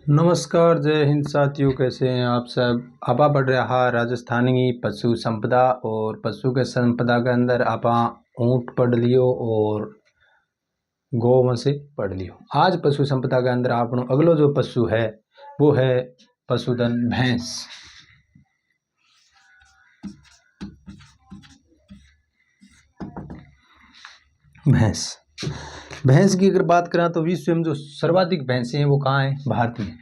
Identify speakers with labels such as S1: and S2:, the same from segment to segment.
S1: नमस्कार, जय हिंद साथियों। कैसे हैं आप सब। आपा बढ़ रहा राजस्थानी पशु संपदा और पशु के संपदा के अंदर आपा ऊँट पढ़ लियो और गौ से पढ़ लियो। आज पशु संपदा के अंदर आपनो अगलो जो पशु है वो है पशुधन भैंस। भैंस भैंस की अगर बात करें तो विश्व में जो सर्वाधिक भैंसें हैं वो कहाँ हैं? भारत में।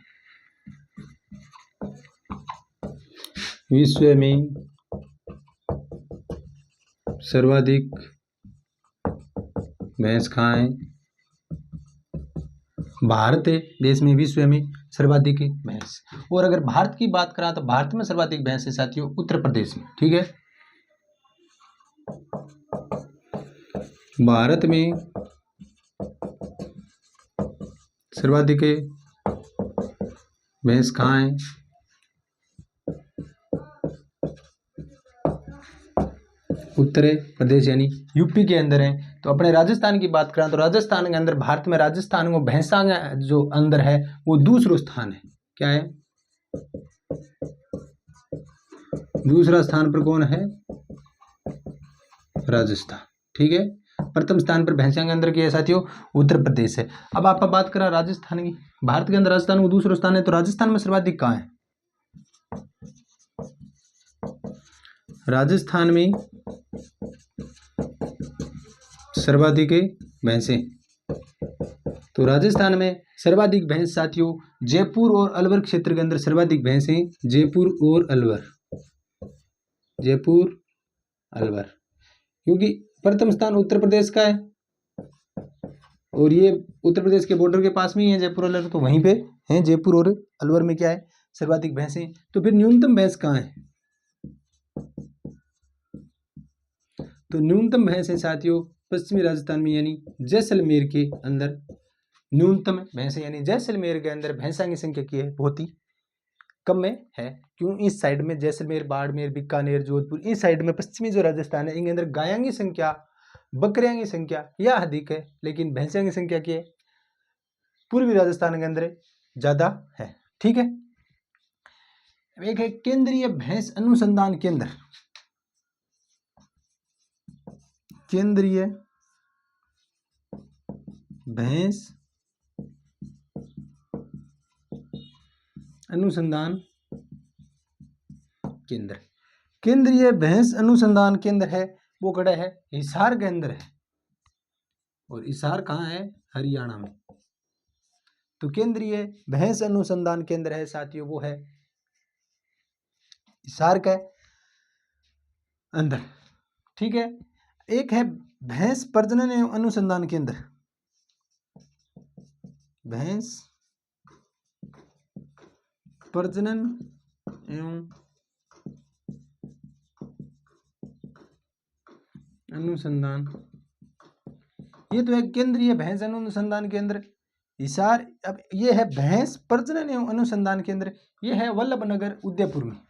S1: विश्व में सर्वाधिक भैंस कहाँ है? भारत है देश में विश्व में सर्वाधिक भैंस। और अगर भारत की बात करा तो भारत में सर्वाधिक भैंस है साथियों उत्तर प्रदेश में। ठीक है, भारत में सर्वाधिक भैंस कहाँ है? उत्तर प्रदेश यानी यूपी के अंदर है। तो अपने राजस्थान की बात करें तो राजस्थान के अंदर, भारत में राजस्थान में भैंसा जो अंदर है वो दूसरा स्थान है। क्या है? दूसरा स्थान पर कौन है? राजस्थान। ठीक है, प्रथम स्थान पर भैंसा के अंदर की है साथियों उत्तर प्रदेश है। अब आप बात करें राजस्थान की, भारत के अंदर राजस्थान को दूसरा स्थान है। तो राजस्थान में सर्वाधिक कहाँ है? राजस्थान में सर्वाधिक भैंसें। तो राजस्थान में सर्वाधिक भैंस साथियों जयपुर और अलवर क्षेत्र के अंदर सर्वाधिक भैंसें जयपुर और अलवर। जयपुर अलवर, क्योंकि प्रथम स्थान उत्तर प्रदेश का है और ये उत्तर प्रदेश के बॉर्डर के पास में ही है जयपुर अलवर, तो वहीं पे है जयपुर और अलवर में क्या है? सर्वाधिक भैंसें। तो फिर न्यूनतम भैंस कहाँ है? तो न्यूनतम भैंस है साथियों पश्चिमी राजस्थान में यानी जैसलमेर के अंदर न्यूनतम भैंस है। यानी जैसलमेर के अंदर भैंसा की संख्या की है बहुत ही कम में है। क्यों? इस साइड में जैसलमेर, बाड़मेर, बीकानेर, जोधपुर, इस साइड में पश्चिमी जो राजस्थान है इनके अंदर गायों की संख्या, बकरियों की संख्या यह अधिक है, लेकिन भैंसों की संख्या की है पूर्वी राजस्थान के अंदर ज्यादा है। ठीक है, एक है केंद्रीय भैंस अनुसंधान केंद्र। केंद्रीय भैंस अनुसंधान केंद्र। केंद्रीय भैंस अनुसंधान केंद्र है वो खड़ा है हिसार के अंदर है। और हिसार कहाँ है? हरियाणा में। तो केंद्रीय भैंस अनुसंधान केंद्र है साथियों वो है हिसार के अंदर। ठीक है, एक है भैंस प्रजनन एवं अनुसंधान केंद्र। भैंस प्रजनन एवं अनुसंधान, ये तो है केंद्रीय भैंस अनुसंधान केंद्र हिसार। अब ये है भैंस प्रजनन एवं अनुसंधान केंद्र, ये है वल्लभनगर उदयपुर में।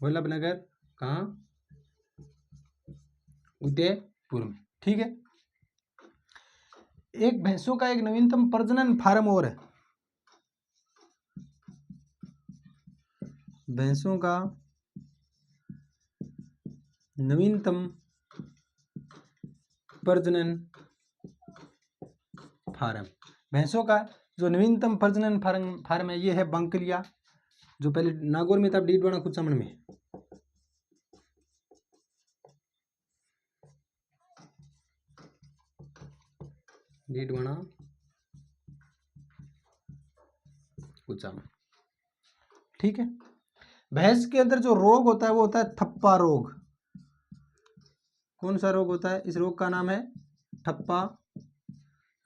S1: वल्लभनगर कहाँ? उदयपुर में। ठीक है, एक भैंसों का एक नवीनतम प्रजनन फार्म और है। भैंसों का नवीनतम प्रजनन फार्म, भैंसों का जो नवीनतम प्रजनन फार्म है ये है बंकलिया, जो पहले नागौर में था, डीडवाना कुचामन में। डीडवाना कुचामन। ठीक है, भैंस के अंदर जो रोग होता है वो होता है थप्पा रोग। कौन सा रोग होता है? इस रोग का नाम है थप्पा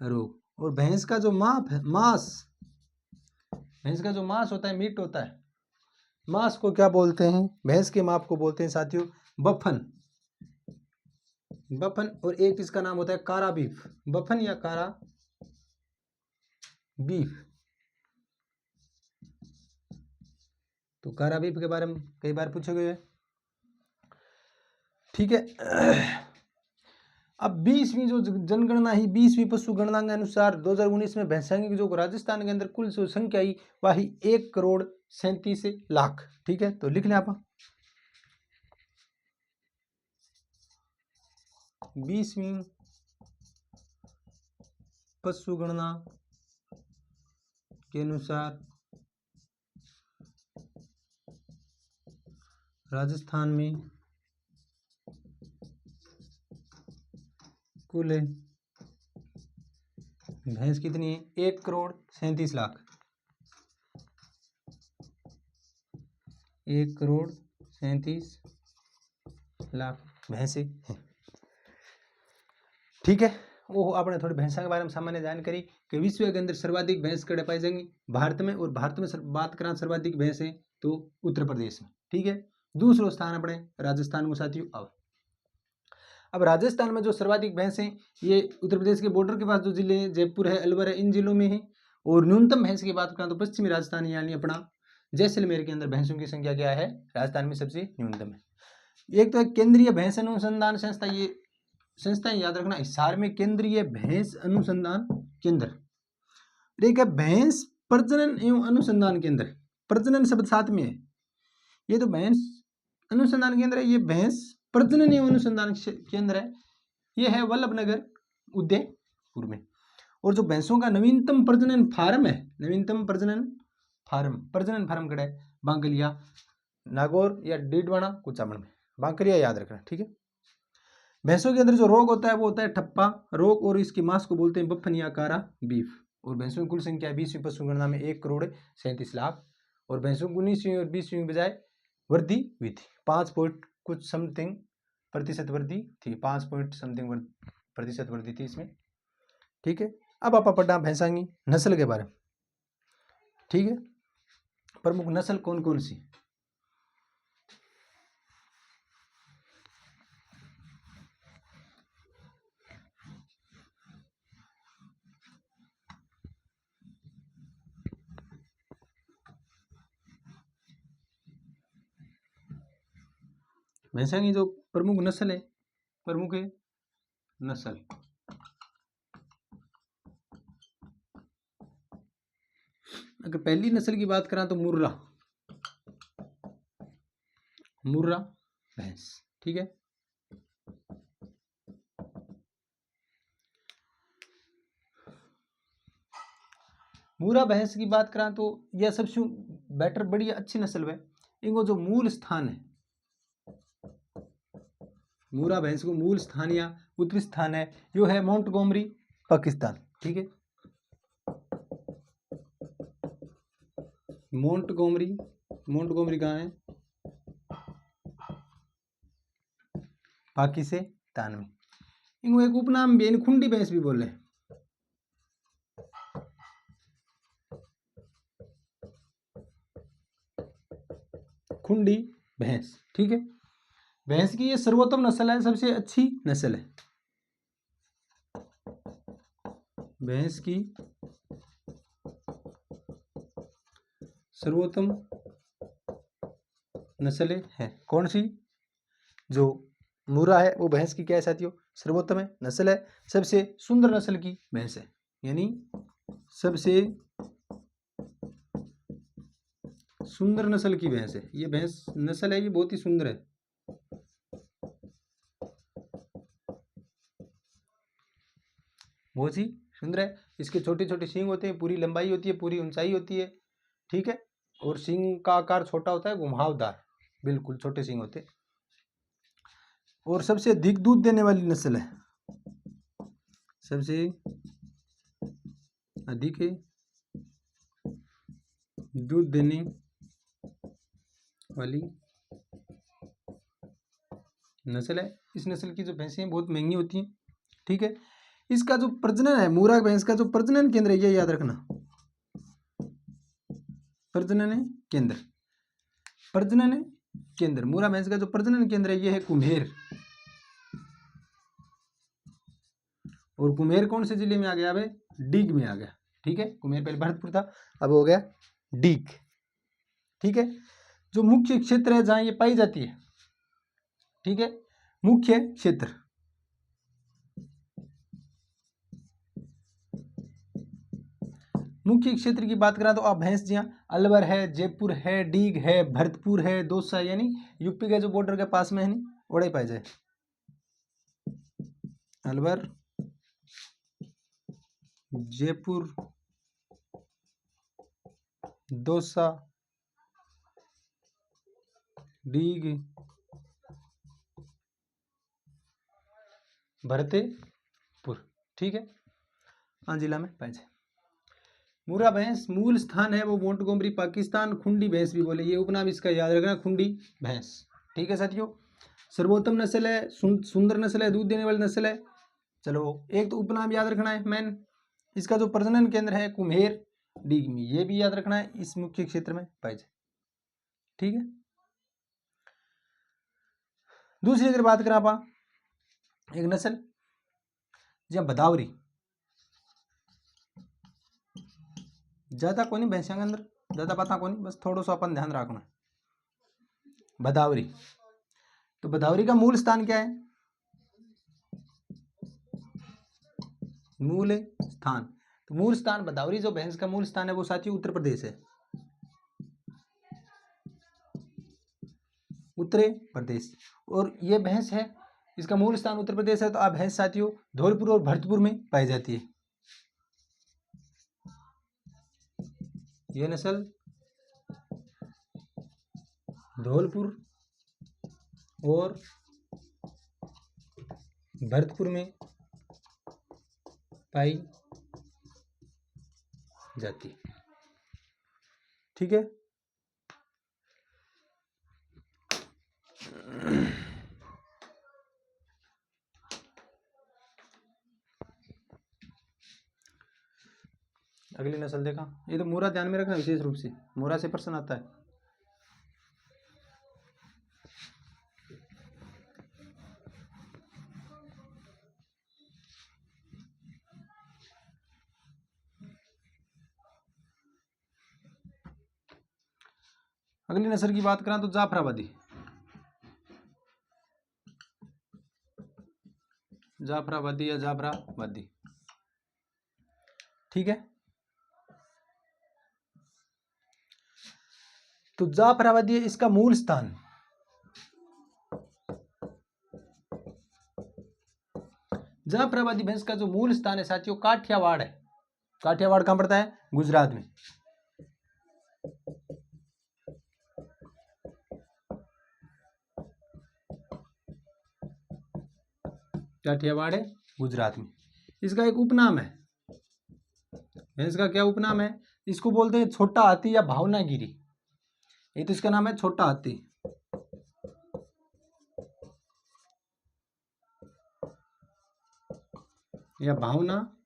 S1: रोग। और भैंस का जो मांस, भैंस का जो मांस होता है, मीट होता है, मांस को क्या बोलते हैं? भैंस के मांस को बोलते हैं साथियों बफन। बफन। और एक इसका नाम होता है कारा बीफ। बफन या कारा बीफ। तो कारा बीफ के बारे में कई बार पूछे गए। ठीक है, अब 20वीं जो जनगणना ही 20वीं पशु गणना के अनुसार 2019 में भैंसा की जो राजस्थान के अंदर कुल जो संख्या आई वह 1,37,00,000। ठीक है, तो लिख लें आप 20वीं पशु गणना के अनुसार राजस्थान में कुल भैंस कितनी है? 1,37,00,000। 1,37,00,000 भैंसे हैं। ठीक है, वो आपने थोड़ी भैंसा के बारे में सामान्य जानकारी कि विश्व के अंदर सर्वाधिक भैंस कड़े पाई जाएंगी भारत में, और भारत में बात करें सर्वाधिक भैंस है तो उत्तर प्रदेश में। ठीक है, दूसरा स्थान अपने राजस्थान को साथियों। अब राजस्थान में जो सर्वाधिक भैंस हैं ये उत्तर प्रदेश के बॉर्डर के पास जो जिले हैं जयपुर है, अलवर है, इन जिलों में है। और न्यूनतम भैंस की बात करें तो पश्चिमी राजस्थान यानी अपना जैसलमेर के अंदर भैंसों की संख्या क्या है? राजस्थान में सबसे न्यूनतम है। एक तो केंद्रीय भैंस अनुसंधान संस्था, ये संस्था याद रखना, हिसार में केंद्रीय भैंस अनुसंधान केंद्र। एक है भैंस प्रजनन एवं अनुसंधान केंद्र, प्रजनन शब्द साथ में है। ये तो भैंस अनुसंधान केंद्र है, ये भैंस प्रजनन एवं अनुसंधान केंद्र है, ये है वल्लभनगर उदयपुर में। और जो भैंसों का नवीनतम प्रजनन फार्म है, नवीनतम प्रजनन फार्म कड़ा है बांकलिया, नागौर या डीडवाना कुचामन में, बांकलिया याद रखना। ठीक है, भैंसों के अंदर जो रोग होता है वो होता है ठप्पा रोग, और इसके मांस को बोलते हैं बफन या कारा बीफ। और भैंसों की कुल संख्या 20वीं पशु गणना में 1,37,00,000, और भैंसों को 19वीं और 20वीं के बजाय वृद्धि हुई थी, 5 पॉइंट कुछ समथिंग प्रतिशत वृद्धि थी, 5 पॉइंट समथिंग प्रतिशत वृद्धि थी इसमें। ठीक है, अब आप पढ़ना भैंसा की नस्ल के बारे में। ठीक है, प्रमुख नस्ल कौन कौन सी? भैंसा की जो प्रमुख नस्ल है, प्रमुख है नस्ल, अगर पहली नस्ल की बात करें तो मुर्रा भैंस। ठीक है, मुर्रा भैंस की बात करें तो यह सबसे बेटर बड़ी अच्छी नस्ल है। इनको जो मूल स्थान है, मुर्रा भैंस को मूल स्थान या उत्तरी स्थान है यो है मोंटगोमरी पाकिस्तान। ठीक है, मोंटगोमरी कहाँ है? पाकिस्तान में। इनको एक उपनाम भी, खुंडी भैंस भी बोले, खुंडी भैंस। ठीक है, भैंस की ये सर्वोत्तम नस्ल है, सबसे अच्छी नस्ल है भैंस की, सर्वोत्तम नस्ल है कौन सी? जो मुर्रा है वो भैंस की क्या है साथियों? सर्वोत्तम है नस्ल है, सबसे सुंदर नस्ल की भैंस है, यानी सबसे सुंदर नस्ल की भैंस है। ये भैंस नस्ल है, ये बहुत ही सुंदर है। बहुत ही सुंदर है। इसके छोटे छोटे सींग होते हैं, पूरी लंबाई होती है, पूरी ऊंचाई होती है। ठीक है, और सींग का आकार छोटा होता है, घुमावदार, बिल्कुल छोटे सींग होते हैं। और सबसे अधिक दूध देने वाली नस्ल है, सबसे अधिक दूध देने वाली नस्ल है। इस नस्ल की जो भैंसें बहुत महंगी होती हैं। ठीक है, इसका जो प्रजनन है, मुर्रा भैंस का जो प्रजनन केंद्र है, ये याद रखना, प्रजनन केंद्र मुर्रा भैंस का जो प्रजनन केंद्र है ये है कुम्हेर। और कुम्हेर कौन से जिले में आ गया? अब डीग में आ गया। ठीक है, कुम्हेर पहले भरतपुर था, अब हो गया डीग। ठीक है, जो मुख्य क्षेत्र है जहां ये पाई जाती है, ठीक है, मुख्य क्षेत्र मुख्य क्षेत्र की बात करें तो आप भैंस जी अलवर है, जयपुर है, डीग है, भरतपुर है, दौसा यानी यूपी के जो बॉर्डर के पास में है नहीं ओड़े पाए जाए। अलवर, जयपुर, दौसा, डीग, भरतपुर, ठीक है, हाँ जिला में पाए जाए। मुर्रा भैंस मूल स्थान है वो मोंटगोमरी पाकिस्तान। खुंडी भैंस भी बोले, ये उपनाम इसका याद रखना, खुंडी भैंस, ठीक है साथियों। सर्वोत्तम नस्ल है, सुंदर नस्ल है, दूध देने वाली नस्ल है। चलो एक तो उपनाम याद रखना है मेन। इसका जो प्रजनन केंद्र है कुम्हेर डीग में, ये भी याद रखना है, इस मुख्य क्षेत्र में पाए जाए, ठीक है। दूसरी अगर बात करें आप एक नस्ल जी भदावरी, ज्यादा को नहीं भैंसा के अंदर ज्यादा पता को नहीं, बस थोड़ा सा अपन ध्यान रखना। भदावरी, तो भदावरी का मूल स्थान क्या है? मूल स्थान, तो मूल स्थान भदावरी जो भैंस का मूल स्थान है वो साथियों उत्तर प्रदेश है, उत्तर प्रदेश। और ये भैंस है, इसका मूल स्थान उत्तर प्रदेश है, तो आप भैंस साथियों धौलपुर और भरतपुर में पाई जाती है। ये नस्ल धौलपुर और भरतपुर में पाई जाती है, ठीक है। अगली नस्ल देखा, ये तो मोरा ध्यान में रखना विशेष रूप से, मोरा से प्रश्न आता है। अगली नस्ल की बात करें तो जाफराबादी, जाफराबादी या जाफराबादी, ठीक है। तो जाफराबादी इसका मूल स्थान, जाफराबादी भैंस का जो मूल स्थान है साथियों काठियावाड़ है। काठियावाड़ कहां पड़ता है? गुजरात में। काठियावाड़ है गुजरात में। इसका एक उपनाम है, भैंस का क्या उपनाम है? इसको बोलते हैं छोटा हाथी या भावनागिरी। ये तो इसका नाम है छोटा हाथी या भावनागिरी।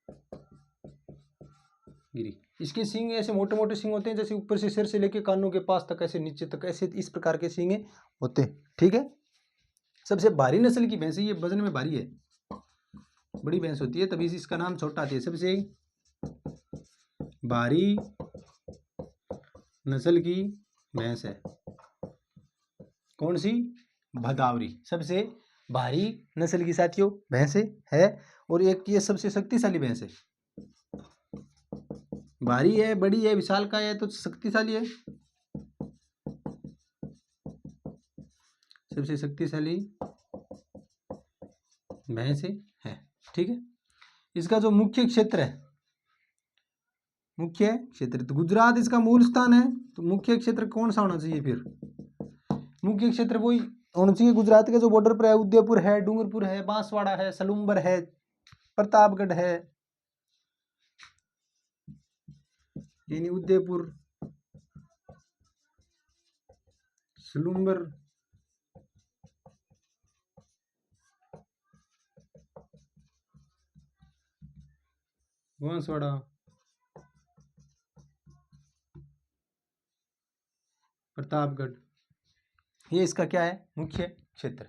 S1: इसके सींग ऐसे मोटे मोटे सींग होते हैं, जैसे ऊपर से सिर से लेके कानों के पास तक, ऐसे नीचे तक, ऐसे इस प्रकार के सींग होते हैं, ठीक है। सबसे भारी नस्ल की भैंस है, ये वजन में भारी है, बड़ी भैंस होती है, तभी इसका नाम छोटा हाथी है। सबसे भारी नस्ल की भैंस है कौन सी? भदावरी, सबसे भारी नस्ल की साथियों भैंस है। और एक ये सबसे शक्तिशाली भैंस है, भारी है, बड़ी है, विशालकाय है, तो शक्तिशाली है, सबसे शक्तिशाली भैंस है, ठीक है। इसका जो मुख्य क्षेत्र है, मुख्य क्षेत्र तो गुजरात इसका मूल स्थान है, तो मुख्य क्षेत्र कौन सा होना चाहिए फिर? मुख्य क्षेत्र वही होना चाहिए गुजरात के जो बॉर्डर पर है, उदयपुर है, डूंगरपुर है, बांसवाड़ा है, सलूम्बर है, प्रतापगढ़ है, यानी उदयपुर, सलूम्बर, बांसवाड़ा, प्रतापगढ़, ये इसका क्या है? मुख्य क्षेत्र,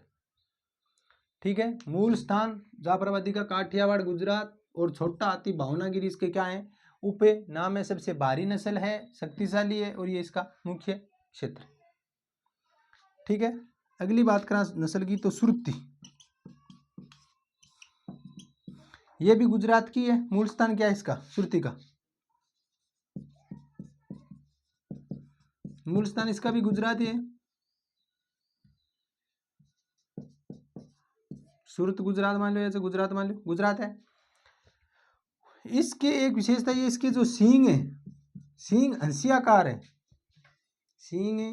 S1: ठीक है। मूल स्थान जाफराबादी का काठियावाड़ गुजरात, और छोटा हाथी भावनागिरी इसके क्या है? उप नाम है, सबसे भारी नस्ल है, शक्तिशाली है, और ये इसका मुख्य क्षेत्र, ठीक है। अगली बात करें नस्ल की तो सुरती, ये भी गुजरात की है। मूल स्थान क्या है इसका? सुरती का मूल स्थान इसका भी गुजरात ही है। सूरत गुजरात मान लो, ऐसे गुजरात मान लो, गुजरात है। इसके एक विशेषता ये, इसके जो सींग है, सींग हंसियाकार है, सींग है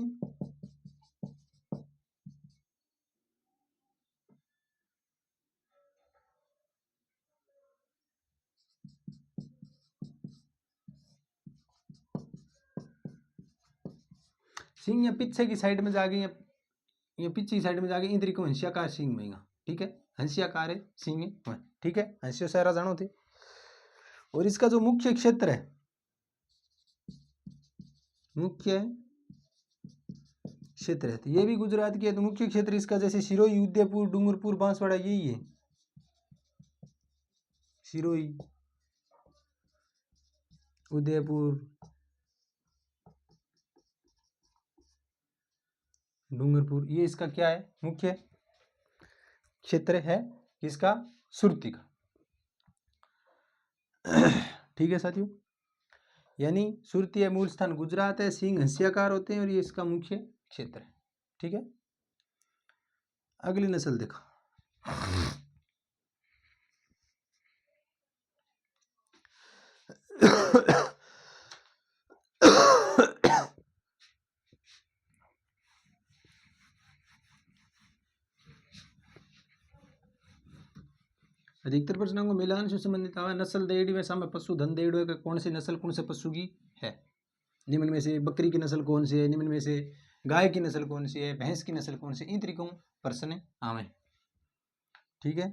S1: सींग या पीछे की साइड में जाके, या पीछे की साइड में जाके इन तरीके हंसियाकार सींग में, ठीक है, हंसियाकार है सींग है, ठीक है, हंसियो सारा जानो थे। और इसका जो मुख्य क्षेत्र है, मुख्य क्षेत्र है, तो ये भी गुजरात की है। तो मुख्य क्षेत्र इसका जैसे सिरोही, उदयपुर, डूंगरपुर, बांसवाड़ा, यही है। सिरोही, उदयपुर, डूंगरपुर, ये इसका क्या है, मुख्य क्षेत्र है इसका, सुरती का। ठीक है साथियों, यानी सुरती है, मूल स्थान गुजरात है, सींग हंसियाकार होते हैं और ये इसका मुख्य क्षेत्र है। ठीक है, अगली नस्ल देखो। अधिकतर प्रश्नों को मिलान से संबंधित आवा। नस्ल देड़ी में सामने पशु धन देड़ो का कौन सी नस्ल कौन से पशु की है, निम्न में से बकरी की नस्ल कौन सी है, निम्न में से गाय की नस्ल कौन सी है, भैंस की नस्ल कौन सी, इन तरीकों प्रश्न आवे। ठीक है,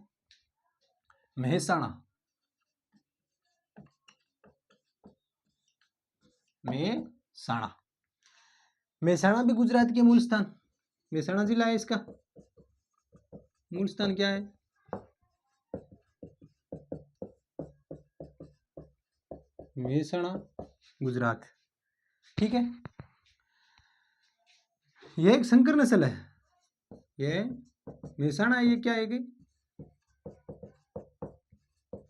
S1: मेहसाणा, मेहसाणा, मेहसाणा भी गुजरात के मूल स्थान, मेहसाणा जिला है, इसका मूल स्थान क्या है, मेहसाणा, गुजरात। ठीक है, यह एक संकर नस्ल है, यह मेहसाणा, ये क्या है कि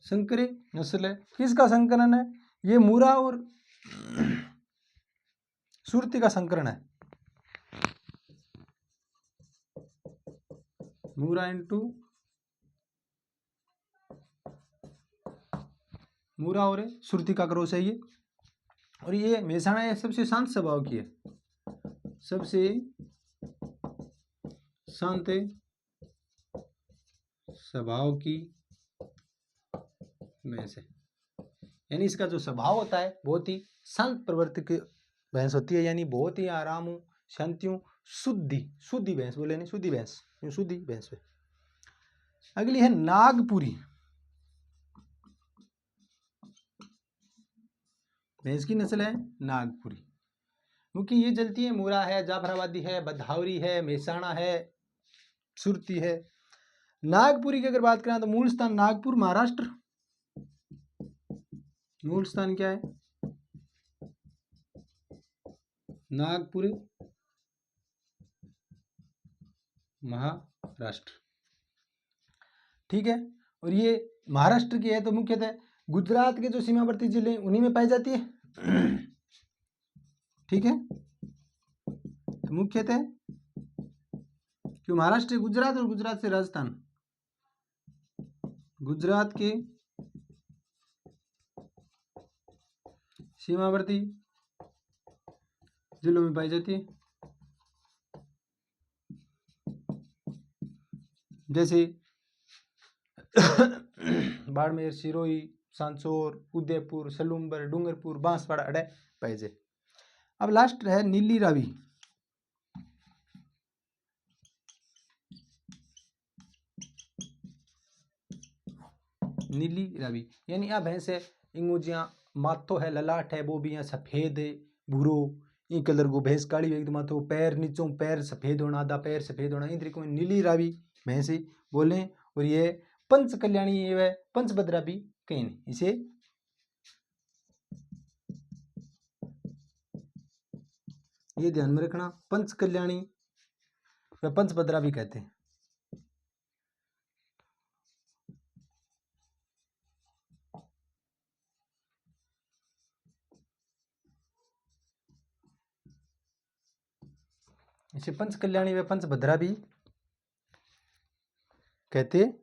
S1: संकरी नस्ल है। किसका संकरण है, ये मूरा और सुरती का संकरण है, मूरा इंटू मूरा और सुरती का क्रॉस है ये। और ये मेहसाणा है सबसे शांत स्वभाव की है, सबसे शांत स्वभाव की भैंस है, यानी इसका जो स्वभाव होता है बहुत ही शांत प्रवृत्ति की भैंस होती है, यानी बहुत ही आराम शांतियों शुद्धि भैंस बोले, नहीं शुद्धि भैंस, शुद्धि भैंस है। अगली है नागपुरी, भैंस की नस्ल है नागपुरी। क्योंकि ये चलती है, मूरा है, जाफराबादी है, बधावरी है, मेहसाणा है, सुरती है। नागपुरी की अगर बात करें तो मूल स्थान नागपुर, महाराष्ट्र। मूल स्थान क्या है, नागपुर, महाराष्ट्र। ठीक है, और ये महाराष्ट्र की है तो मुख्यतः गुजरात के जो सीमावर्ती जिले उन्हीं में पाई जाती है। ठीक है, तो मुख्यतः क्यों महाराष्ट्र, गुजरात और गुजरात से राजस्थान, गुजरात के सीमावर्ती जिलों में पाई जाती है, जैसे बाड़मेर, सिरोही, सांसौर, उदयपुर, सलूम्बर, डूंगरपुर, बांसवाड़ा, अड़े पाए जाए। अब लास्ट है नीली रावी, नीली रावी, यानी यह भैंस है इंगोजिया माथो है, ललाट है, वो भी यहाँ सफेद है, भूरो ई कलर को भैंस काली एकदम माथो, पैर नीचों पैर सफेद होना, आधा पैर सफेद होना, इन तरीकों में नीली रावी भैंस बोले। और ये पंच कल्याणी, ये पंचभद्रा भी कहीं नहीं, इसे ये ध्यान में रखना, पंच कल्याणी व पंचभद्रा भी कहते हैं। इसे पंच कल्याणी व पंच भद्रा भी कहते हैं।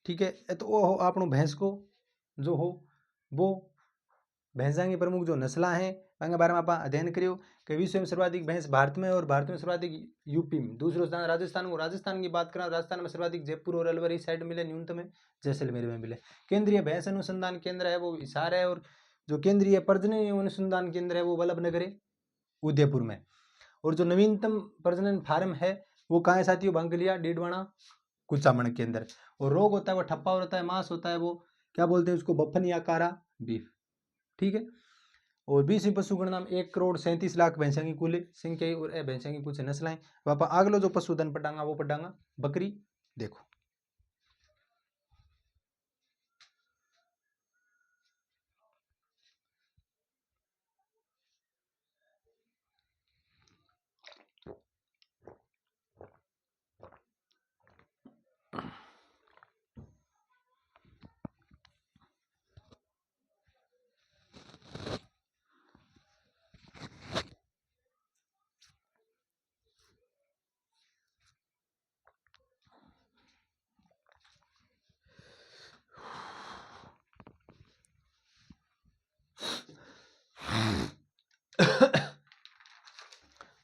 S1: ठीक है, तो वो हो आपनो भैंस को जो हो वो भैंसा की प्रमुख जो नस्ला हैं उनके बारे में आप अध्ययन करियो कि विश्व में सर्वाधिक भैंस भारत में और भारत में सर्वाधिक यूपी में, दूसरा स्थान राजस्थान को, राजस्थान की बात करें राजस्थान में सर्वाधिक जयपुर और अलवर इस साइड मिले, न्यूनतम है जैसलमेर में मिले। केंद्रीय भैंस अनुसंधान केंद्र है वो हिसार है, और जो केंद्रीय प्रजनन अनुसंधान केंद्र है वो वल्लभनगर है उदयपुर में। और जो नवीनतम प्रजनन फार्म है वो कहाँ है साथियों, बांकलिया, डीडवाना, कुचामण के अंदर। और रोग होता है वो ठप्पा होता है, मांस होता है वो क्या बोलते हैं उसको, बफन या कारा बीफ। ठीक है, और 20वीं पशु गणना में 1,37,00,000 भैंसा की कुल संख्या और भैंसा की कुछ नस्लें। आप अगलो जो पशुधन पढ़ांगा वो पढ़ांगा बकरी। देखो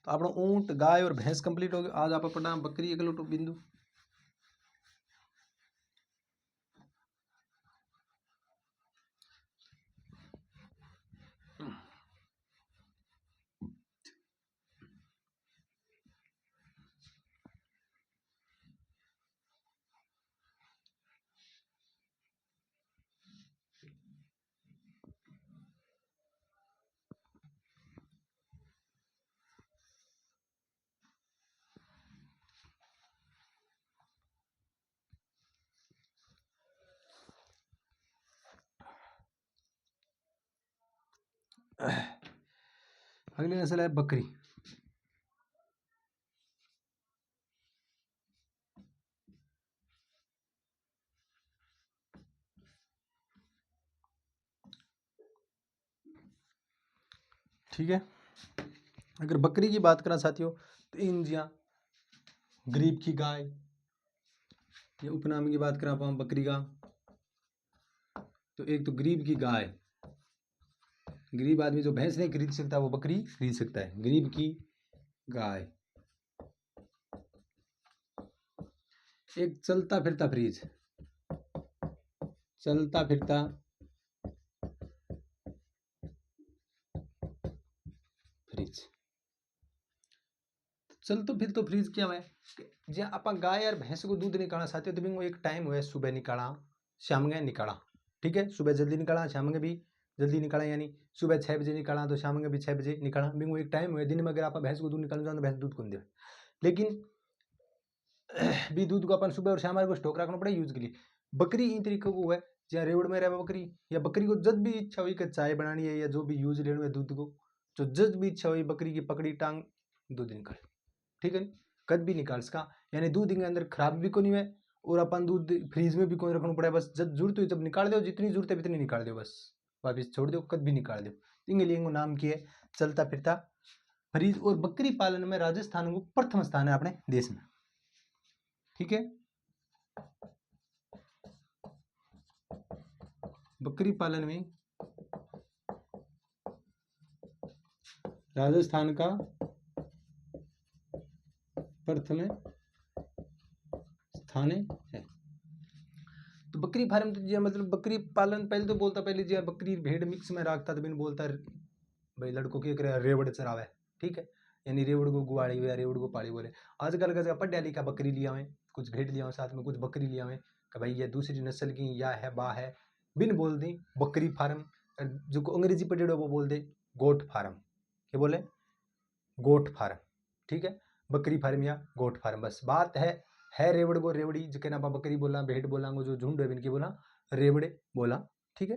S1: तो आप ऊंट, गाय और भैंस कंप्लीट हो गए। आज आप पढ़ना बकरी अगलो टू बिंदु। अगली नस्ल है बकरी। ठीक है, अगर बकरी की बात करें साथियों तो इंजिया, गरीब की गाय, ये उपनाम की बात करें आप बकरी का, तो एक तो गरीब की गाय, गरीब आदमी जो भैंस नहीं खरीद सकता वो बकरी खरीद सकता है, गरीब की गाय। एक चलता फिरता फ्रिज, चलता फिरता फ्रिज। चलतो फिरतो फ्रिज क्या है, जे आप गाय और भैंस को दूध निकालना चाहते हो तो बिंगो एक टाइम हुआ सुबह निकाला शाम में निकाला। ठीक है, सुबह जल्दी निकाला शाम में भी जल्दी निकाला, यानी सुबह 6 बजे निकाला तो शाम में भी 6 बजे निकाला, बिंगो एक टाइम हुआ। दिन में अगर आप भैंस को दूध निकालना चाहो तो भैंस दूध कौन दे, लेकिन भी दूध को अपन सुबह और शाम को स्टॉक रखना पड़े यूज के लिए। बकरी इन तरीके को है जहाँ रेवड़ में रहे बकरी, या बकरी को जब भी इच्छा हुई कि चाय बनानी है या जो भी यूज लेना है दूध को, तो जब भी इच्छा हुई बकरी की पकड़ी टांग दूध निकाल। ठीक है, कद भी निकाल सका, यानी दूध के अंदर खराब भी को नहीं है और अपन दूध फ्रीज में भी कौन रखना पड़े, बस जब जरूरत हुई जब निकाल दो, जितनी जरूरत है उतनी निकाल दो, बस वापिस छोड़ दो, कद भी निकाल दो। इंगे नाम की है चलता फिरता फ्रीज। और बकरी पालन में राजस्थान को प्रथम स्थान है अपने देश में। ठीक है, बकरी पालन में राजस्थान का प्रथम स्थान है। तो बकरी फार्म तो जी मतलब बकरी पालन पहले तो बोलता, पहले जी बकरी भेड़ मिक्स में रखता तो बिन बोलता भाई लड़कों के करे रेवड़ चरावे। ठीक है, यानी रेवड़ को गुआड़ी हुए, रेवड़ को पाड़ी बोले। आजकल का पढ़ लिखा बकरी लिया हुए, कुछ भेड़ लिया हुए, साथ में कुछ बकरी लिया हुए कि भाई ये दूसरी नस्ल की या है बा है, बिन बोल दी बकरी फार्म। जो अंग्रेजी पढ़े वो बोल दे गोट फार्म, क्या बोले गोट फार्म। ठीक है, बकरी फार्म या गोट फार्म, बस बात है रेवड़ को रेवड़ी जिके ना बकरी बोला, भेड़ बोला, जो झुंड है इनकी बोला रेवड़े बोला। ठीक है,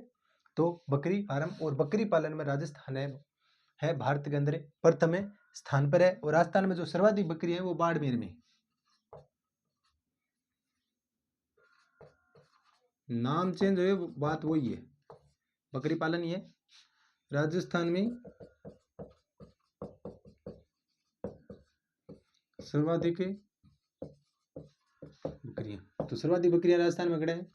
S1: तो बकरी फार्म और बकरी पालन में राजस्थान है भारत के अंदर प्रथम स्थान पर है। और राजस्थान में जो सर्वाधिक बकरी है वो बाड़मेर में, नाम चेंज हुए बात वही है, बकरी पालन ही है। राजस्थान में सर्वाधिक बकरियां। तो सर्वाधिक बकरियां राजस्थान में खड़े हैं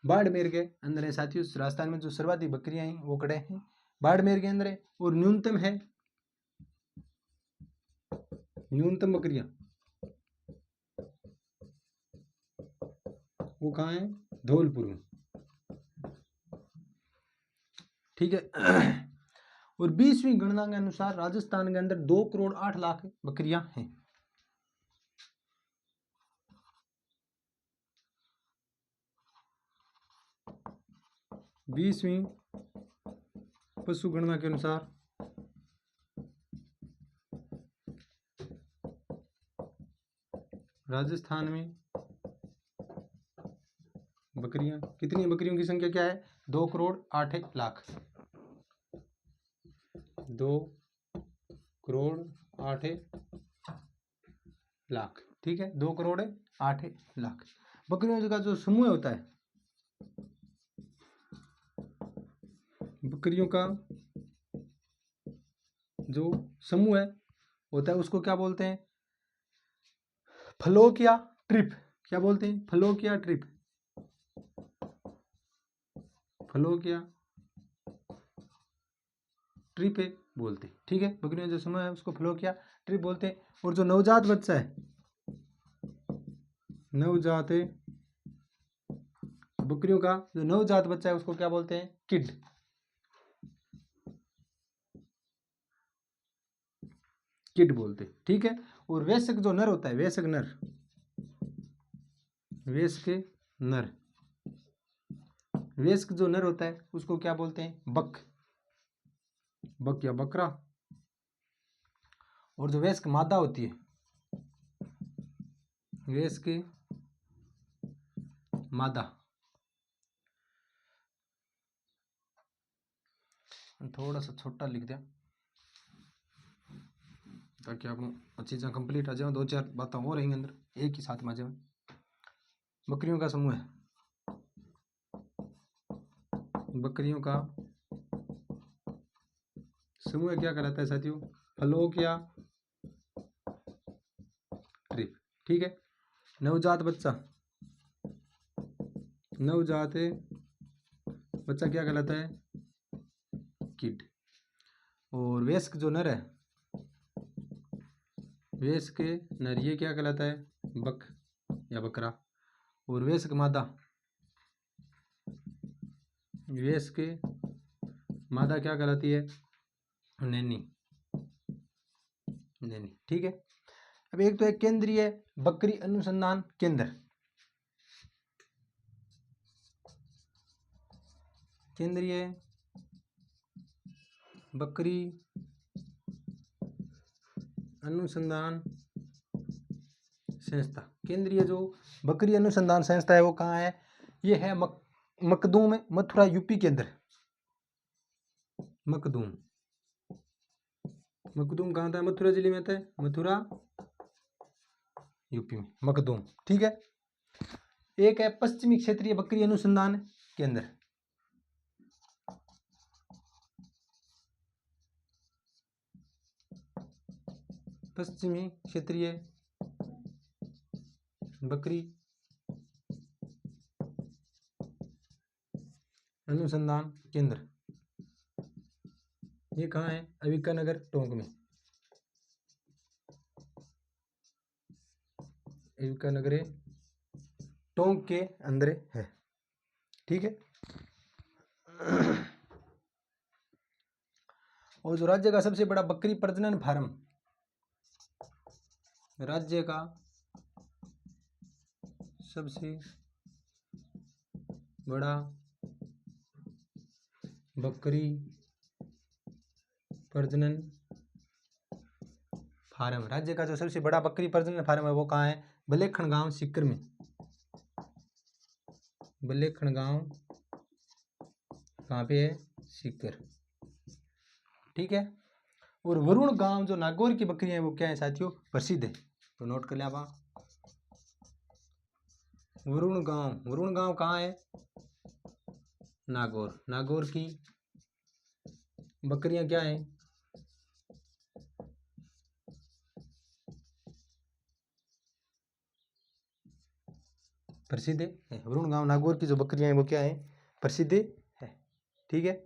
S1: बाड़मेर के अंदर है साथियों। राजस्थान में जो सर्वाधिक बकरियां हैं वो खड़े हैं बाड़मेर के अंदर है। और न्यूनतम है, न्यूनतम बकरियां वो कहाँ है? धौलपुर में, ठीक है। और 20वीं गणना के अनुसार राजस्थान के अंदर 2 करोड़ 8 लाख बकरियां हैं। बीसवीं पशु गणना के अनुसार राजस्थान में बकरियां, कितनी बकरियों की संख्या क्या है? 2 करोड़ 8 लाख। 2 करोड़ 8 लाख, ठीक है। 2 करोड़ 8 लाख बकरियों का जो समूह होता है, बकरियों का जो समूह है होता है उसको क्या बोलते हैं? फ्लोक या ट्रिप। क्या बोलते हैं? फ्लोक या ट्रिप। फ्लोक या ट्रिप बोलते हैं, ठीक है। बकरियों जो समूह है उसको फ्लोक या ट्रिप बोलते हैं। और जो नवजात बच्चा है, नवजात बकरियों का जो नवजात बच्चा है उसको क्या बोलते हैं? किड। किड बोलते हैं, ठीक है। और वयस्क जो नर होता है, वयस्क नर, वयस्क नर, वयस्क जो नर होता है उसको क्या बोलते हैं? बक। बक या बकरा। और जो वयस्क मादा होती है, वयस्क मादा, थोड़ा सा छोटा लिख दिया ताकि आप चीज़ें कंप्लीट आ जाए। 2-4 बातें और रहेंगे अंदर एक ही साथ में आ जाए। बकरियों का समूह है, बकरियों का समूह क्या कहलाता है साथियों? फ्लोक या ट्रिप, ठीक है। नवजात बच्चा, नवजात बच्चा क्या कहलाता है? किड। और वयस्क जो नर है, वयस्क नर, ये क्या कहलाता है? बक या बकरा। और वयस्क मादा, वयस्क मादा क्या कहलाती है? नैनी। नैनी, ठीक है। अब एक तो है केंद्रीय बकरी अनुसंधान केंद्र, केंद्रीय बकरी अनुसंधान संस्था। केंद्रीय जो बकरी अनुसंधान संस्था है वो कहाँ है? ये है मखदूम, मथुरा, यूपी के अंदर। मखदूम, मखदूम कहाँ था? मथुरा जिले में था, मथुरा यूपी में, मखदूम, ठीक है। एक है पश्चिमी क्षेत्रीय बकरी अनुसंधान केंद्र, पश्चिमी क्षेत्रीय बकरी अनुसंधान केंद्र, ये कहाँ है? अविका नगर, टोंक में, अविका नगर टोंक के अंदर है, ठीक है। और जो राज्य का सबसे बड़ा बकरी प्रजनन फार्म, राज्य का सबसे बड़ा बकरी प्रजनन फार्म, राज्य का जो सबसे बड़ा बकरी प्रजनन फार्म है वो कहाँ है? बलेखण गांव, सीकर में। बलेखण गांव कहाँ पे है? सीकर, ठीक है। और वरुण गांव जो नागौर की बकरियां हैं वो क्या है साथियों? प्रसिद्ध है, तो नोट कर लिया आप। वरुण गांव, वरुण गांव कहाँ है? नागौर। नागौर की बकरियां क्या है? प्रसिद्ध है। वरुण गांव नागौर की जो बकरियां हैं वो क्या है, प्रसिद्ध है। ठीक है।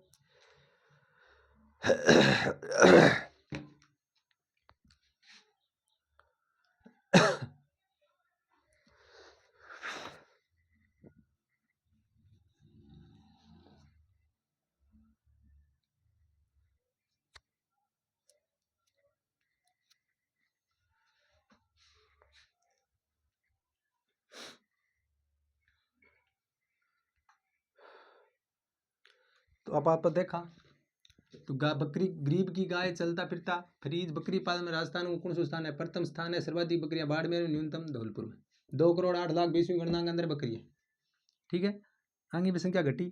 S1: तो अब आप देखा तो बकरी गरीब की गाय चलता फिरता फ्रीज बकरी पालन में राजस्थान को कौन सा स्थान है, प्रथम स्थान है। सर्वाधिक बकरियां बाड़मेर, न्यूनतम धौलपुर में। 2,08,20,000 गणना के अंदर बकरी है। ठीक है। आगे भी संख्या घटी।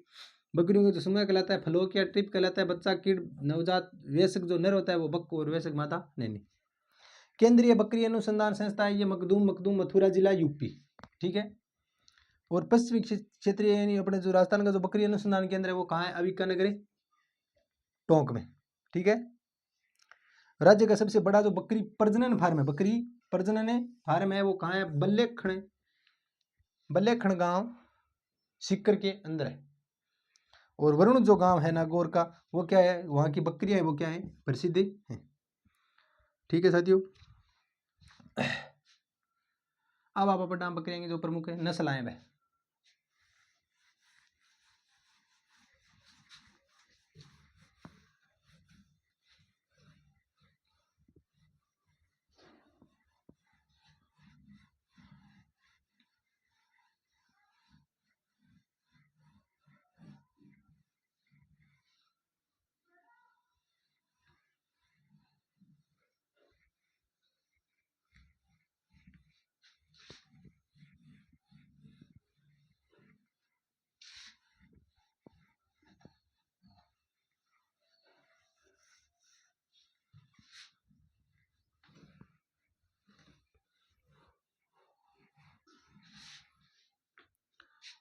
S1: बकरियों का जो समूह कहलाता है फलोक या ट्रिप कहलाता है। बच्चा कीड़ नवजात वयस्क जो नर होता है वो बक और वयस्क मादा नैनी। केंद्रीय बकरी अनुसंधान संस्था है ये मखदूम मथुरा जिला यूपी। ठीक है। और पश्चिमी क्षेत्रीय यानी अपने जो राजस्थान का जो बकरी अनुसंधान केंद्र है वो कहाँ है, अविकानगरी टोंक में। ठीक है। राज्य का सबसे बड़ा जो बकरी प्रजनन फार्म है, बकरी प्रजनन फार्म है वो कहाँ है, बल्लेखण गांव सीकर के अंदर है। और वरुण जो गांव है नागौर का वो क्या है, वहां की बकरियां है वो क्या है, प्रसिद्ध है। ठीक है साथियों। अब आप अपना बकरियां की जो प्रमुख है नस्ल आए वह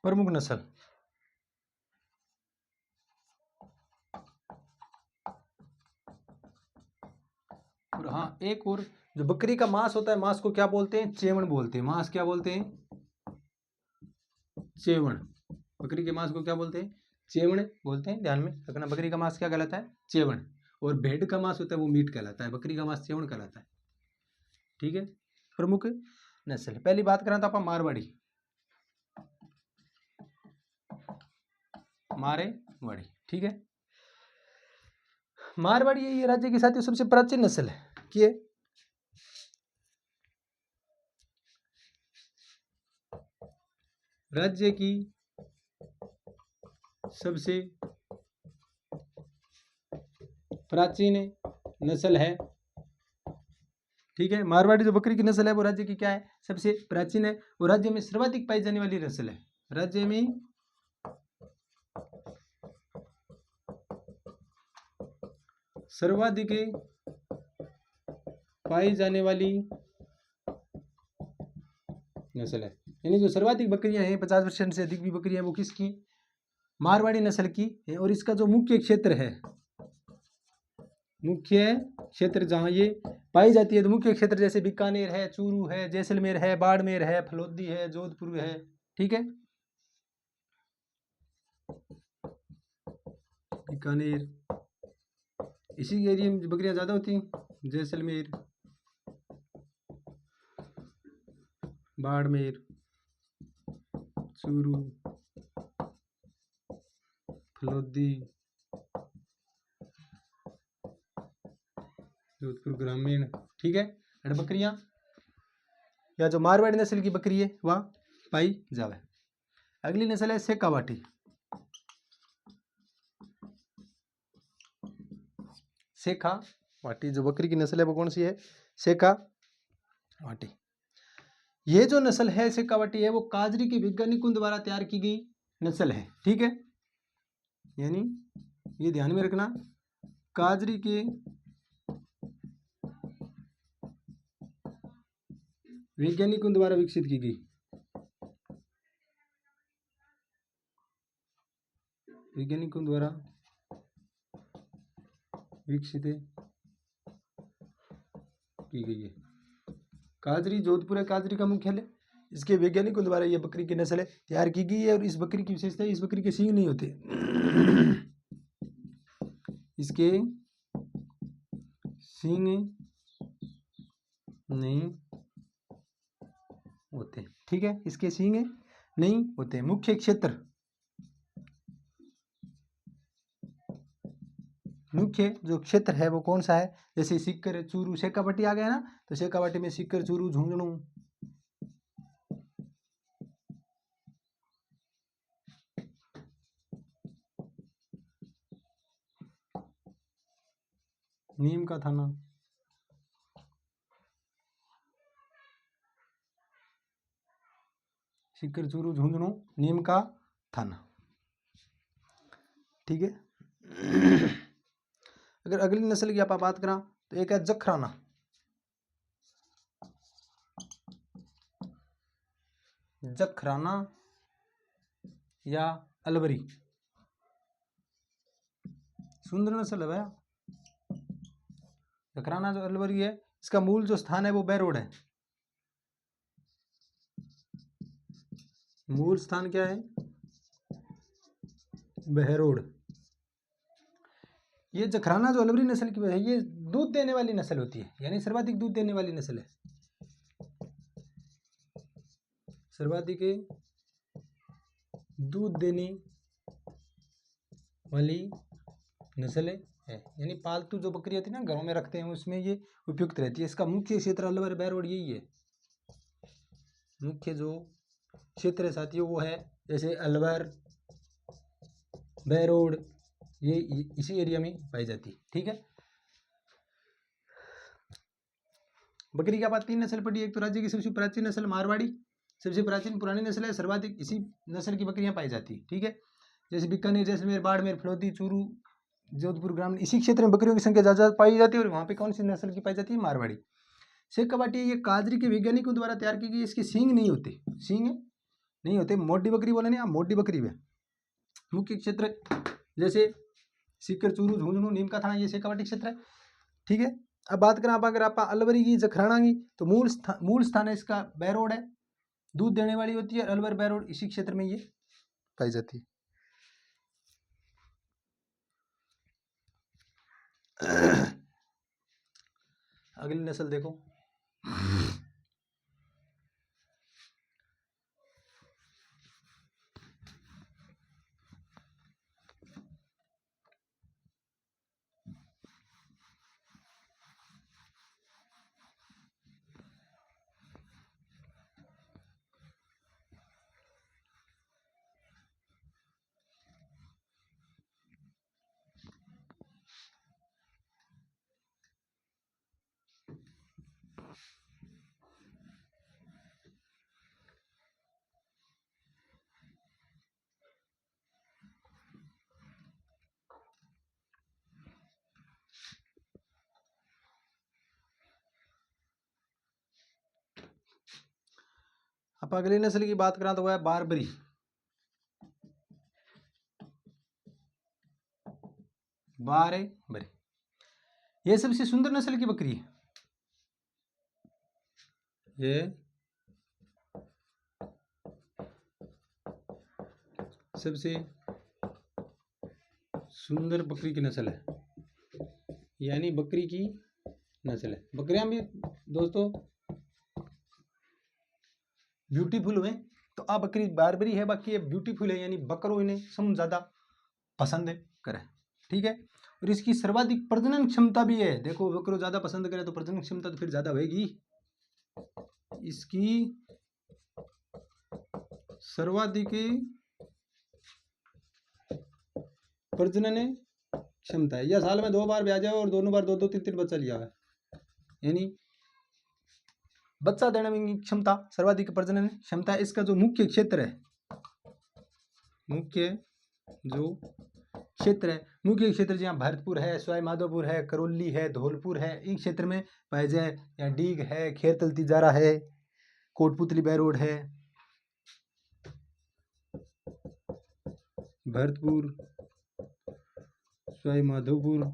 S1: प्रमुख नस्ल। और हाँ एक और जो बकरी का मांस होता है, मांस को क्या बोलते हैं, चेवण बोलते हैं। मांस क्या बोलते हैं, चेवण। बकरी के मांस को क्या बोलते हैं, चेवण बोलते हैं। ध्यान में रखना, बकरी का मांस क्या कहलाता है, चेवण। और भेड़ का मांस होता है वो मीट कहलाता है, बकरी का मांस चेवण कहलाता है। ठीक है। प्रमुख नस्ल पहली बात करें तो आप मारवाड़ी, मारवाड़ी। ठीक है। मारवाड़ी ये राज्य की साथियों सबसे प्राचीन नस्ल है कि राज्य की सबसे प्राचीन नस्ल है। ठीक है। मारवाड़ी जो बकरी की नस्ल है वो राज्य की क्या है, सबसे प्राचीन है और राज्य में सर्वाधिक पाई जाने वाली नस्ल है। राज्य में सर्वाधिक पाई जाने वाली नस्ल है। यानी जो सर्वाधिक बकरियां हैं 50% से अधिक भी बकरियां वो किसकी, मारवाड़ी नस्ल की है। और इसका जो मुख्य क्षेत्र है, मुख्य क्षेत्र जहां ये पाई जाती है, तो मुख्य क्षेत्र जैसे बीकानेर है, चूरू है, जैसलमेर है, बाड़मेर है, फलोदी है, जोधपुर है। ठीक है। बीकानेर इसी एरिया में बकरियां ज्यादा होती हैं। जैसलमेर, बाड़मेर, चूरू, फलोदी, जोधपुर ग्रामीण। ठीक है। और बकरियां या जो मारवाड़ी नस्ल की बकरी है वह पाई जावे। अगली नस्ल है शेखावाटी। शेखावाटी जो बकरी की नस्ल है वो कौन सी है, शेखावाटी। ये जो नस्ल है शेखावाटी है वो काजरी के वैज्ञानिकों द्वारा तैयार की गई नस्ल है। ठीक है। यानी ये ध्यान में रखना, काजरी के वैज्ञानिकों द्वारा विकसित की गई, वैज्ञानिकों द्वारा विकसित की गई है। काजरी जोधपुर है काजरी का मुख्यालय। इसके वैज्ञानिकों द्वारा ये बकरी की नस्ल तैयार की गई है। और इस बकरी की विशेषता है इस बकरी के सींग नहीं होते। इसके सींग नहीं होते, ठीक है, इसके सींग नहीं होते। मुख्य क्षेत्र, मुख्य जो क्षेत्र है वो कौन सा है? जैसे सीकर, चूरू, शेखावाटी आ गया ना, तो शेखावाटी में सीकर, चूरू, झुंझुनू, नीम का थाना, सीकर, चूरू, झुंझुनू, नीम का थाना, ठीक है। अगर अगली नस्ल की आप बात करा तो एक है जखराना, जखराना या अलवरी, सुंदर नस्ल है भैया। जखराना जो अलवरी है, इसका मूल जो स्थान है वो बैरोड है। मूल स्थान क्या है? बहरोड। ये जखराना जो अलवरी नस्ल की है, ये दूध देने वाली नस्ल होती है, यानी सर्वाधिक दूध देने वाली नस्ल है, सर्वाधिक दूध देने वाली नस्ल है। यानी पालतू जो बकरी होती है ना, घरों में रखते हैं, उसमें ये उपयुक्त रहती है। इसका मुख्य क्षेत्र अलवर बैरोड यही है। मुख्य जो क्षेत्र है साथियों वो है जैसे अलवर, बैरोड, ये इसी एरिया में पाई जाती है, ठीक है। बकरी के बाद 3 नस्ल पड़ी। एक तो राज्य की सबसे प्राचीन नस्ल मारवाड़ी, सबसे प्राचीन पुरानी नस्ल है, सर्वाधिक इसी नस्ल की बकरियां पाई जाती है, ठीक है। जैसे बीकानेर, जैसलमेर, बाड़मेर, फलौदी, चूरू, जोधपुर ग्रामीण, इसी क्षेत्र में बकरियों की संख्या ज़्यादा पाई जाती है। और वहाँ पे कौन सी नस्ल की पाई जाती है? मारवाड़ी। शेखावाटी ये काजरी के वैज्ञानिकों द्वारा तैयार की गई। इसके सींग नहीं होते, सींग नहीं होते। मोटी बकरी बोले नहीं, मोटी बकरी में मुख्य क्षेत्र जैसे सीकर, चूरू, झुंझुनू, नीम का थाना, ये शेखावाटी क्षेत्र है, ठीक है। अब बात करें आप, अगर आप अलवरी की, जखराना की, तो मूल स्थान है इसका बैरोड है, दूध देने वाली होती है। अलवर, बैरोड, इसी क्षेत्र में ये पाई जाती है। अगली नस्ल देखो, आप अगली नस्ल की बात करें तो वह है बारबरी। बारबरी ये सबसे सुंदर नस्ल की बकरी है। ये सबसे सुंदर बकरी की नस्ल है, यानी बकरी की नस्ल है। बकरियां भी दोस्तों ब्यूटीफुल हुए तो आ बकरी बारबरी है, बाकी ये ब्यूटीफुल है, यानी बकरों इन्हें सम ज़्यादा पसंद करे, ठीक है। और इसकी सर्वाधिक प्रजनन क्षमता भी है। देखो बकरों ज़्यादा पसंद करे तो प्रजनन क्षमता तो फिर ज़्यादा होगी। इसकी सर्वाधिक प्रजनन क्षमता है, या साल में 2 बार ब्याह जाए और दोनों बार 2-2, 3-3 बच्चा लिया है, यानी बच्चा देने की क्षमता, सर्वाधिक प्रजनन क्षमता। इसका जो मुख्य क्षेत्र है, मुख्य जो क्षेत्र है, मुख्य क्षेत्र जहाँ भरतपुर है, सवाई माधोपुर है, करौली है, धौलपुर है, इन क्षेत्र में पाए जाए। या डीग है, खेरतल तिजारा है, कोटपुतली बैरोड है, भरतपुर, सवाई माधोपुर,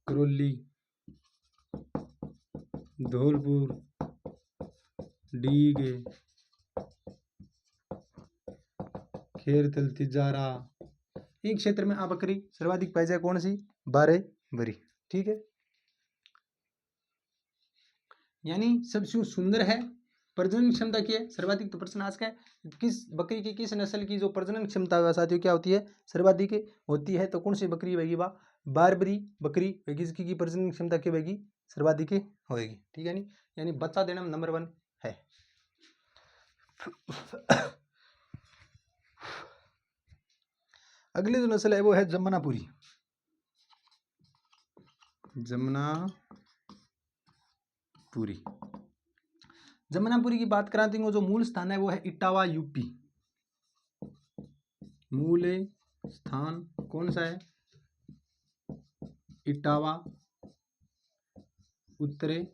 S1: करौली, धौलपुर, डीगे, खेरथल, तिजारा। एक क्षेत्र में आ बकरी सर्वाधिक पाई जाए कौन सी? बारहबरी। ठीक है, यानी सबसे सुंदर है, प्रजनन क्षमता की है सर्वाधिक। तो प्रश्न आज का है, किस बकरी की, किस नस्ल की जो प्रजनन क्षमता साथियों क्या होती है? सर्वाधिक होती है। तो कौन सी बकरी होगी? वह बारबरी बकरी होगी, जिसकी प्रजनन क्षमता क्या होगी? सर्वाधिक होगी। ठीक है, नहीं यानी बच्चा देने में नंबर 1 है। अगली जो नस्ल है वो है जमुनापुरी। जमुनापुरी, जमुनापुरी की बात कराती हूँ, जो मूल स्थान है वो है इटावा, यूपी। मूल स्थान कौन सा है? इटावा, उत्तर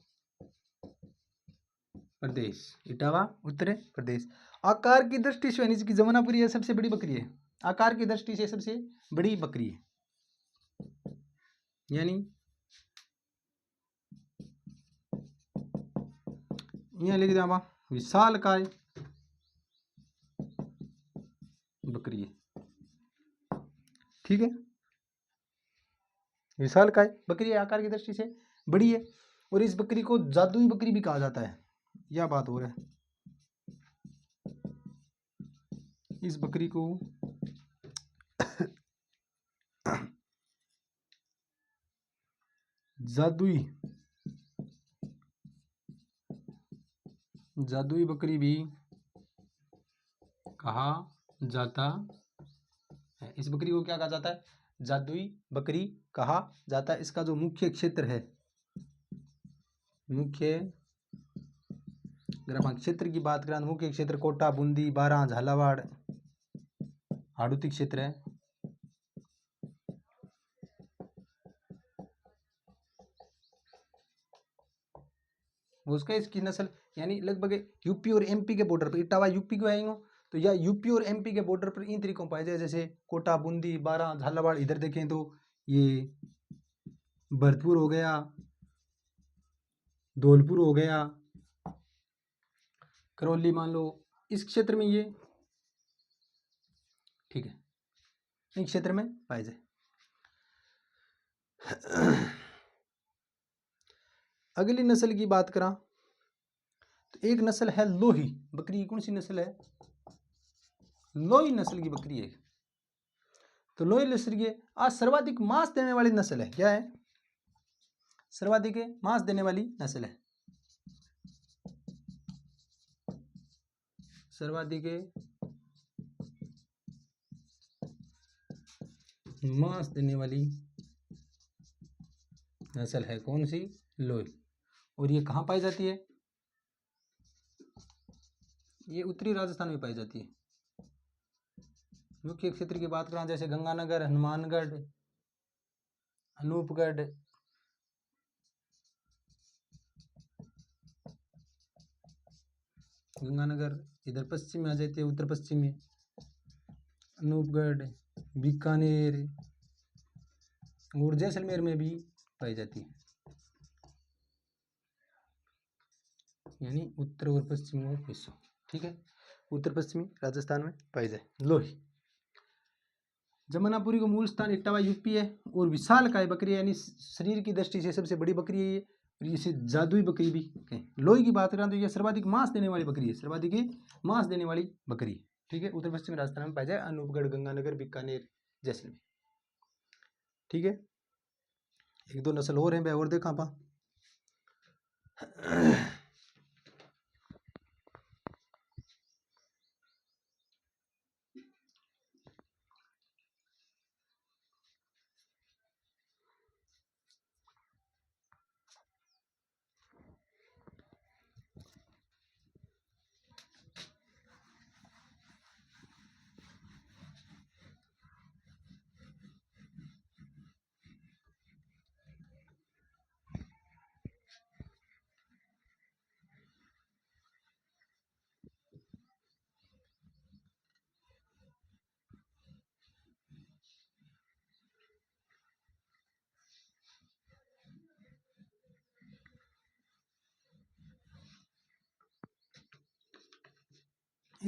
S1: प्रदेश। इटावा, उत्तर प्रदेश। आकार की दृष्टि से इसकी जमुनापुरी है सबसे बड़ी बकरी है। आकार की दृष्टि से सबसे बड़ी बकरी है, यानी यहाँ लिख दिया विशालकाय बकरी है। ठीक है, विशालकाय बकरी है, आकार की दृष्टि से बड़ी है। और इस बकरी को जादुई बकरी भी कहा जाता है, यह बात हो रहा है। इस बकरी को जादुई बकरी भी कहा जाता है। इस बकरी को क्या कहा जाता है? जादुई बकरी कहा जाता है। इसका जो मुख्य क्षेत्र है, मुख्य अगर हम क्षेत्र की बात करें, मुख्य क्षेत्र कोटा, बूंदी, बारां, झालावाड़, हाड़ौती क्षेत्र है। उसका इसकी नस्ल यानी लगभग यूपी और एमपी के बॉर्डर पर, इटावा यूपी को आएंगे तो या यूपी और एमपी के बॉर्डर पर इन तरीकों पाए जाए, जैसे कोटा, बूंदी, बारां, झालावाड़। इधर देखें तो ये भरतपुर हो गया, धौलपुर हो गया, करौली मान लो, इस क्षेत्र में ये ठीक है, इस क्षेत्र में पाए जाए। अगली नस्ल की बात करा तो एक नस्ल है लोही बकरी। कौन सी नस्ल है? लोही नस्ल की बकरी है। तो लोही नस्ल की आज सर्वाधिक मांस देने वाली नस्ल है। क्या है? सर्वाधिक मांस देने वाली नस्ल है। सर्वाधिक मांस देने वाली नस्ल है कौन सी? लोही। और ये कहाँ पाई जाती है? ये उत्तरी राजस्थान में पाई जाती है। मुख्य क्षेत्र की बात करें जैसे गंगानगर, हनुमानगढ़, अनूपगढ़, गंगानगर इधर पश्चिम में आ जाती है, उत्तर पश्चिम में, अनूपगढ़, बीकानेर और जैसलमेर में भी पाई जाती है, यानी उत्तर और पश्चिम और हिस्सों। ठीक है, उत्तर पश्चिमी राजस्थान में पाई जाए लोही। जमुनापुरी को मूल स्थान इटावा यूपी है और विशालकाय बकरी यानी शरीर की दृष्टि से सबसे बड़ी बकरी है ये, और इसे जादुई बकरी भी कहें। लोही की बात करें तो यह सर्वाधिक मांस देने वाली बकरी है, सर्वाधिक मांस देने वाली बकरी। ठीक है, उत्तर पश्चिमी राजस्थान में पाई जाए, अनूपगढ़, गंगानगर, बीकानेर, जैसलमेर। ठीक है, एक दो नस्ल और हैं भाई, और देखा पा।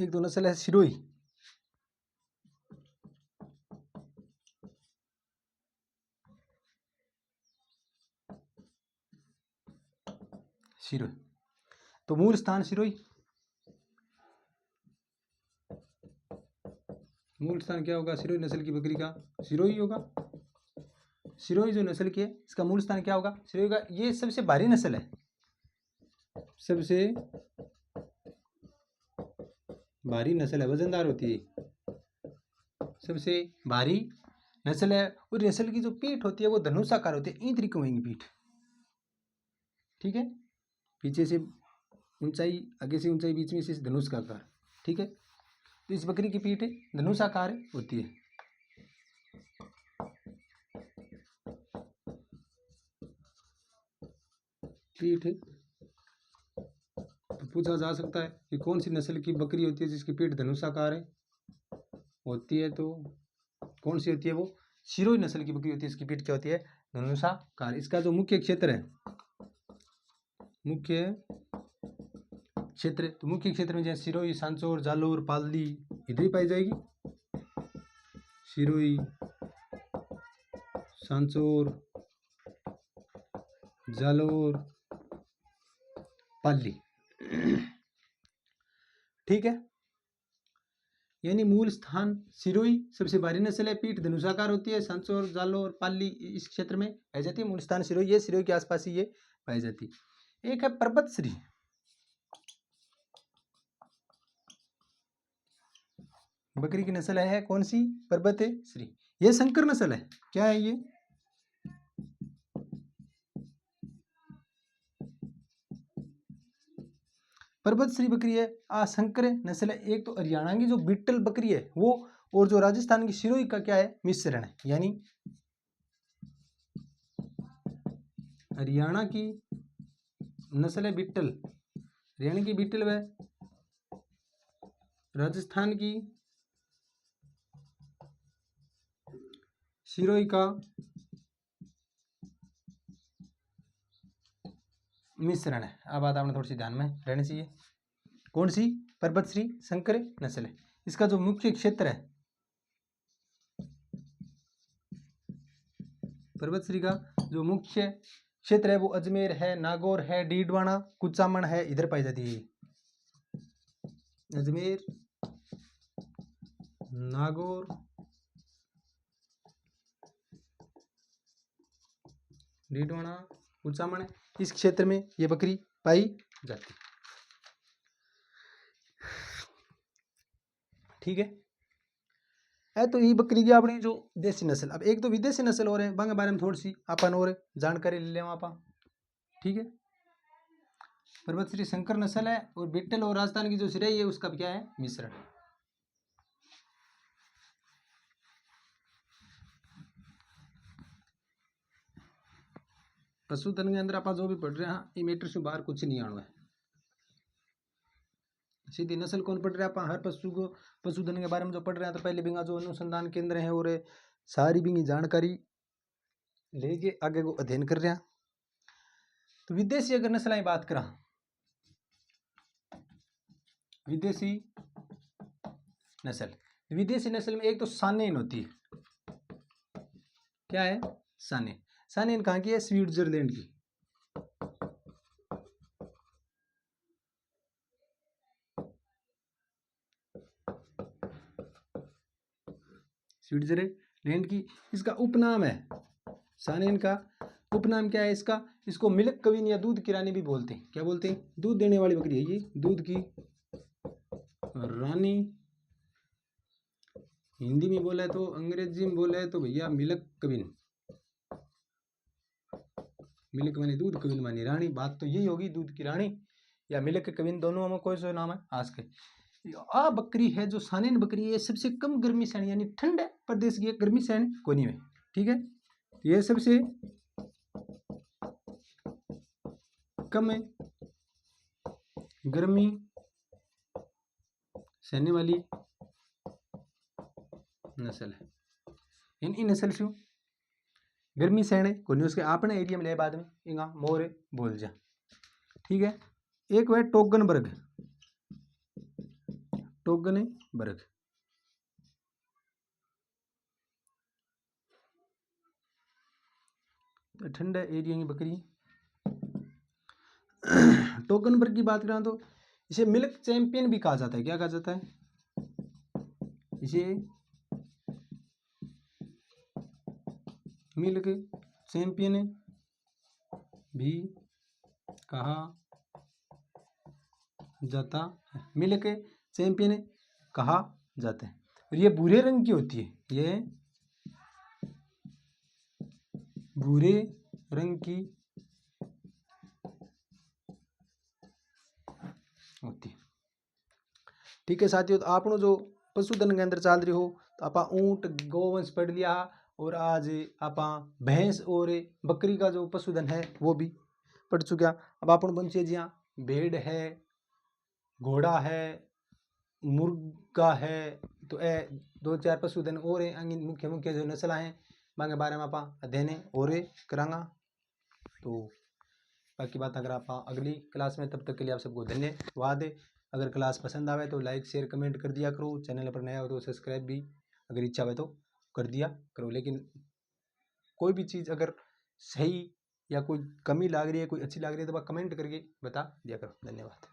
S1: एक तो नस्ल है सिरोही, सिरोही तो मूल स्थान सिरोही, मूल स्थान क्या होगा सिरोही नस्ल की बकरी का, सिरोही होगा। सिरोही जो नस्ल की है इसका मूल स्थान क्या होगा, सिरोही का। ये सबसे भारी नस्ल है, सबसे भारी नस्ल है, वजनदार होती है, सबसे भारी नस्ल है। और नस्ल की जो पीठ होती है वो धनुषाकार होती है, ईंट तरीके होंगी पीठ, ठीक है, पीछे से ऊंचाई, आगे से ऊंचाई, बीच में से धनुष का आकार, ठीक है। तो इस बकरी की पीठ धनुषाकार होती है। पीठ तो पूछा जा सकता है कि कौन सी नस्ल की बकरी होती है जिसकी पीठ धनुषाकार है होती है, तो कौन सी होती है वो सिरोही नस्ल की बकरी होती है, इसकी पीठ क्या होती है धनुषाकार। इसका जो मुख्य क्षेत्र है, मुख्य क्षेत्र, तो मुख्य क्षेत्र में जैसे सिरोही, सांचौर, जालोर, पालदी इधर ही पाई जाएगी, सिरोही, सांचौर, जालोर, पाली, ठीक है। यानी मूल स्थान सिरोही सबसे भारी नस्ल है, पीठ धनुषाकार होती है, सांचौर, जालोर, पाली इस क्षेत्र में पाई जाती है। मूल स्थान सिरोही है, सिरोही के आसपास ही ये पाई जाती है। एक है पर्वतश्री, बकरी की नस्ल है कौन सी, पर्वतश्री। ये संकर नस्ल है, क्या है ये, पर्वतश्री बकरी है, संकर नस्ल है। एक तो हरियाणा की जो बीटल बकरी है वो, और जो राजस्थान की सिरोही का क्या है मिश्रण है। यानी हरियाणा की नस्ल है बीटल, हरियाणा की बीटल व राजस्थान की सिरोही का मिश्रण है। अब बात आपने थोड़ी सी ध्यान में रहनी चाहिए, कौन सी, पर्वतश्री संकर नस्ल है। इसका जो मुख्य क्षेत्र है, पर्वतश्री का जो मुख्य क्षेत्र है वो अजमेर है, नागौर है, डीडवाना, कुचामन है, इधर पाई जाती है। अजमेर, नागौर, डीडवाना, कुचामन, इस क्षेत्र में ये बकरी पाई जाती, ठीक है। तो ये बकरी की अपनी जो देसी नस्ल। अब एक तो विदेशी नस्ल हो रहे हैं, बांगे बारे में थोड़ी सी अपन और जानकारी ले लें आप, ठीक है। पर्वतश्री संकर नस्ल है, और बीटल और राजस्थान की जो सिरोही है उसका क्या है मिश्रण। पशुधन के अंदर आप जो भी पढ़ रहे हैं ये मीटर से बाहर कुछ नहीं आना है, सीधी नस्ल कौन पढ़ रहे हैं, आप हर पशु को पशुधन के बारे में जो पढ़ रहे हैं तो पहले बिंगा जो अनुसंधान केंद्र है और सारी बिंगी जानकारी लेके आगे को अध्ययन कर रहे हैं। तो विदेशी अगर नस्ल की बात करा, विदेशी नस्ल, विदेशी नस्ल में एक तो सानेन होती है, क्या है सानेन, सानेन कहाँ की है, स्विट्जरलैंड की, स्विट्जरलैंड की। इसका उपनाम है, सानेन का उपनाम क्या है इसका, इसको मिल्क कविन या दूध की रानी भी बोलते हैं। क्या बोलते हैं, दूध देने वाली बकरी है ये, दूध की रानी हिंदी में बोला है, तो अंग्रेजी में बोला है तो भैया मिल्क कविन, मिल्क मानी दूध, कविन मानी रानी, बात तो यही होगी, दूध की रानी या मिल्क कविन, दोनों में कोई सा नाम है आज के। आ बकरी है जो सानेन बकरी है, सबसे कम गर्मी सहन, यानी ठंड प्रदेश की गर्मी सहन कोनी में, ठीक है। ये सबसे कम है गर्मी सहने वाली नस्ल है। इन नस्ल से गर्मी सहने कोनी, उसके आपने एरिया में ले बाद में इंगा मोरे बोल जा, ठीक है। एक वह टोगनबर्ग, टोगने वर्ग। ठंडा एरिया की बकरी। टोगन वर्ग की बात करें तो इसे मिल्क चैंपियन भी कहा जाता है। क्या कहा जाता है? इसे मिल्क चैंपियन भी कहा जाता है। मिल्क चैंपियन कहा जाता है। और ये भूरे रंग की होती है। ये भूरे रंग की होती है। ठीक है साथियों, तो आपने जो पशुधन के अंदर चल रही हो तो आप ऊंट गोवंश पढ़ लिया और आज आप भैंस और बकरी का जो पशुधन है वो भी पढ़ चुका। अब आप बन जी हाँ, भेड़ है, घोड़ा है, मुर्गा है, तो ए 2-4 पशुधन और मुख्य मुख्य जो नस्ल हैं बाके बारे में आप अध्ययन और करांगा। तो बाकी बात अगर आप अगली क्लास में, तब तक के लिए आप सबको धन्यवाद। अगर क्लास पसंद आवे तो लाइक शेयर कमेंट कर दिया करो। चैनल पर नया हो तो सब्सक्राइब भी अगर इच्छा हो तो कर दिया करो। लेकिन कोई भी चीज़ अगर सही या कोई कमी लग रही है, कोई अच्छी लग रही है तो आप कमेंट करके बता दिया करो। धन्यवाद।